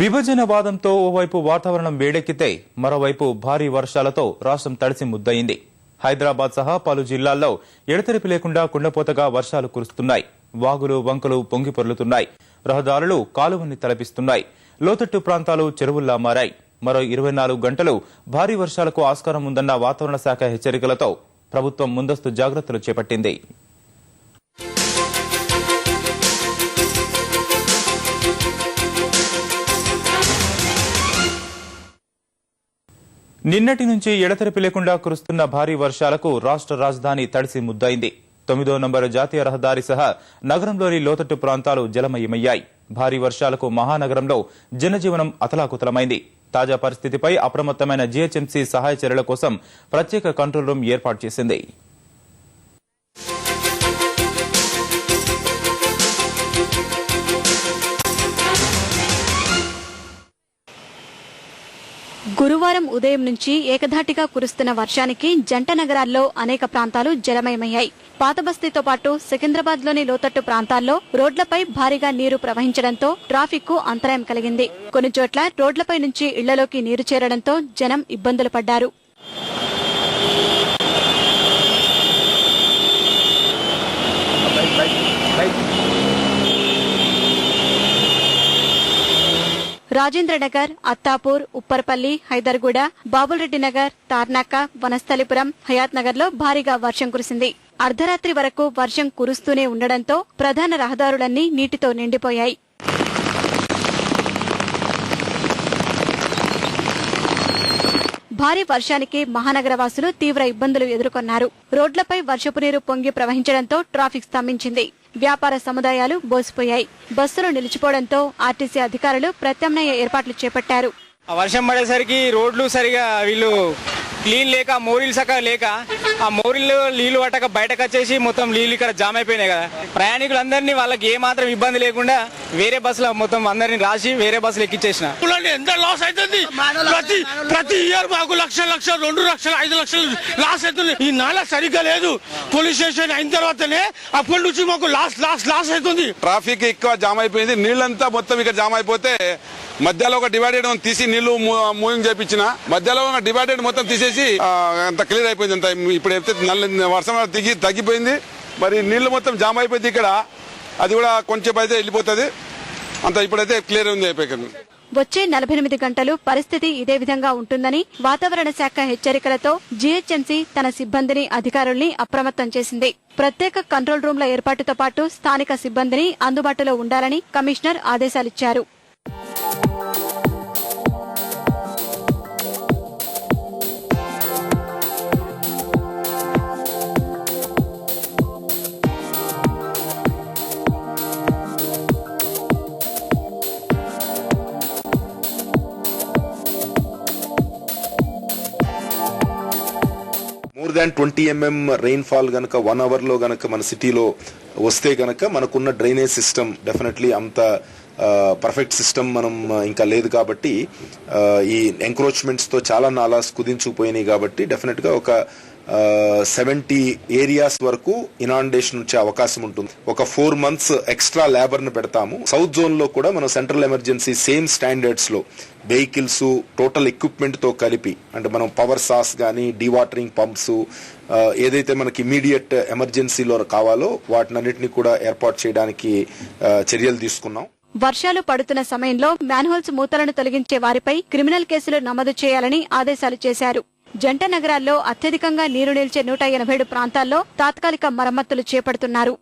విభజనవాదంతో ఓవైపు వాతావరణం వేడెక్కితే మరోవైపు భారీ వర్షాలతో రాష్ట్రం తడిసి ముద్దయింది. హైదరాబాద్ సహా పలు జిల్లాల్లో ఎడతెరిపి లేకుండా కుండపోతగా వర్షాలు కురుస్తున్నాయి. వాగులు వంకలు పొంగి పొర్లుతున్నాయి. రహదారులు కాలువల్ని తలపిస్తున్నాయి. లోతట్టు ప్రాంతాలు చెరువుల్లా మారాయి. మరో 24 గంటలు భారీ వర్షాలకు ఆస్కారం ఉందన్న వాతావరణ శాఖ హెచ్చరికలతో ప్రభుత్వం ముందస్తు జాగ్రత్తలు చేపట్టింది. నిన్నటి నుంచి ఎడతెరిపి లేకుండా కురుస్తున్న భారీ వర్షాలకు రాష్ట్ర రాజధాని తడిసి ముద్దయింది. 9వ నంబరు జాతీయ రహదారి సహా నగరంలోని లోతట్టు ప్రాంతాలు జలమయమయ్యాయి. భారీ వర్షాలకు మహానగరంలో జనజీవనం అతలాకుతలమైంది. తాజా పరిస్థితిపై అప్రమత్తమైన జీహెచ్ఎంసీ సహాయ చర్యల కోసం ప్రత్యేక కంట్రోల్ రూమ్ ఏర్పాటు చేసింది. గురువారం ఉదయం నుంచి ఏకధాటిగా కురుస్తున్న వర్షానికి జంట నగరాల్లో అనేక ప్రాంతాలు జలమయమయ్యాయి. పాతబస్తీతో పాటు సికింద్రాబాద్లోని లోతట్టు ప్రాంతాల్లో రోడ్లపై భారీగా నీరు ప్రవహించడంతో ట్రాఫిక్ కు అంతరాయం కలిగింది. కొన్ని చోట్ల రోడ్లపై నుంచి ఇళ్లలోకి నీరు చేరడంతో జనం ఇబ్బందులు పడ్డారు. రాజేంద్రనగర్, అత్తాపూర్, ఉప్పర్పల్లి, హైదర్గూడ, బాబుల్రెడ్డి నగర్, తార్నాక, వనస్థలిపురం, హయాత్ నగర్ లో భారీగా వర్షం కురిసింది. అర్ధరాత్రి వరకు వర్షం కురుస్తూనే ఉండడంతో ప్రధాన రహదారులన్నీ నీటితో నిండిపోయాయి. భారీ వర్షానికి మహానగరవాసులు తీవ్ర ఇబ్బందులు ఎదుర్కొన్నారు. రోడ్లపై వర్షపు నీరు పొంగి ప్రవహించడంతో ట్రాఫిక్ స్తంభించింది. వ్యాపార సముదాయాలు బోసిపోయాయి. బస్సులు నిలిచిపోవడంతో ఆర్టీసీ అధికారులు ప్రత్యామ్నాయ ఏర్పాట్లు చేపట్టారు. వర్షం పడేసరికి రోడ్లు సరిగా వీళ్ళు క్లీన్ లేక, మోరీలు సక్క లేక ఆ మోరీలు నీళ్లు పట్టక బయటకు వచ్చేసి మొత్తం నీళ్లు ఇక్కడ జామ్ అయిపోయినాయి కదా. ప్రయాణికులందరినీ వాళ్ళకి ఏ మాత్రం ఇబ్బంది లేకుండా వేరే బస్సులో మొత్తం అందరినీ రాసి వేరే బస్సులు ఎక్కించేసిన. ఎంత లాస్ అవుతుంది ప్రతి ఇయర్ మాకు లక్ష 2 లక్షలు 5 లక్షలు లాస్ అవుతుంది. ఈ నాల సరిగ్గా లేదు. పోలీస్ స్టేషన్ అయిన తర్వాతనే అప్పటి నుంచి మాకు లాస్ అవుతుంది. ట్రాఫిక్ ఎక్కువ జామ్ అయిపోయింది. నీళ్ళంతా మొత్తం ఇక్కడ జామ్ అయిపోతే మధ్యలో ఒక డివైడెడ్ తీసి నీళ్లు మూవింగ్ చేయించిన. మధ్యలో ఒక డివైడెడ్ మొత్తం తీసేసి అంత క్లియర్ అయిపోయింది. అంత ఇప్పుడు వర్షం తగ్గిపోయింది. మరి నీళ్లు మొత్తం జామ్ అయిపోయింది ఇక్కడ. అది కూడా కొంచెం అయితే వెళ్ళిపోతుంది. అంత ఇప్పుడైతే క్లియర్ ఉంది అయిపోయింది. వచ్చే 48 గంటలు పరిస్థితి ఇదే విధంగా ఉంటుందని వాతావరణ శాఖ హెచ్చరికలతో జీహెచ్ఎంసీ తన సిబ్బందిని, అధికారుల్ని అప్రమత్తం చేసింది. ప్రత్యేక కంట్రోల్ రూమ్ల ఏర్పాటుతో పాటు స్థానిక సిబ్బందిని అందుబాటులో ఉండాలని commissioner ఆదేశాలిచ్చారు. more than 20 mm rainfall గనక 1 hour లో గనక మన సిటీలో వస్తే గనక మనకున్న డ్రైనేజ్ సిస్టమ్ డెఫినెట్లీ అంత పర్ఫెక్ట్ సిస్టమ్ మనం ఇంకా లేదు కాబట్టి ఈ ఎంక్రోచ్మెంట్స్ తో చాలా నాలాస్ కుదించుకుపోయినాయి కాబట్టి డెఫినెట్ గా ఒక 70 ఏరియాస్ వరకు ఇనాండేషన్ వచ్చే అవకాశం ఉంటుంది. ఒక 4 months ఎక్స్ట్రా లేబర్ ను పెడతాము. సౌత్ జోన్ లో కూడా మనం సెంట్రల్ ఎమర్జెన్సీ సేమ్ స్టాండర్డ్స్ లో వెహికల్స్, టోటల్ ఎక్విప్మెంట్ తో కలిపి, అంటే మనం పవర్ సాస్ గానీ, డీవాటరింగ్ పంప్స్, ఏదైతే మనకి ఇమీడియట్ ఎమర్జెన్సీలో కావాలో వాటినన్నిటిని కూడా ఏర్పాటు చేయడానికి చర్యలు తీసుకున్నాం. వర్షాలు పడుతున్న సమయంలో మ్యాన్హోల్స్ మూతలను తొలగించే వారిపై క్రిమినల్ కేసులు నమోదు చేయాలని ఆదేశాలు చేశారు. జంట నగరాల్లో అత్యధికంగా నీరు నిలిచే 187 ప్రాంతాల్లో తాత్కాలిక మరమ్మతులు చేపడుతున్నారు.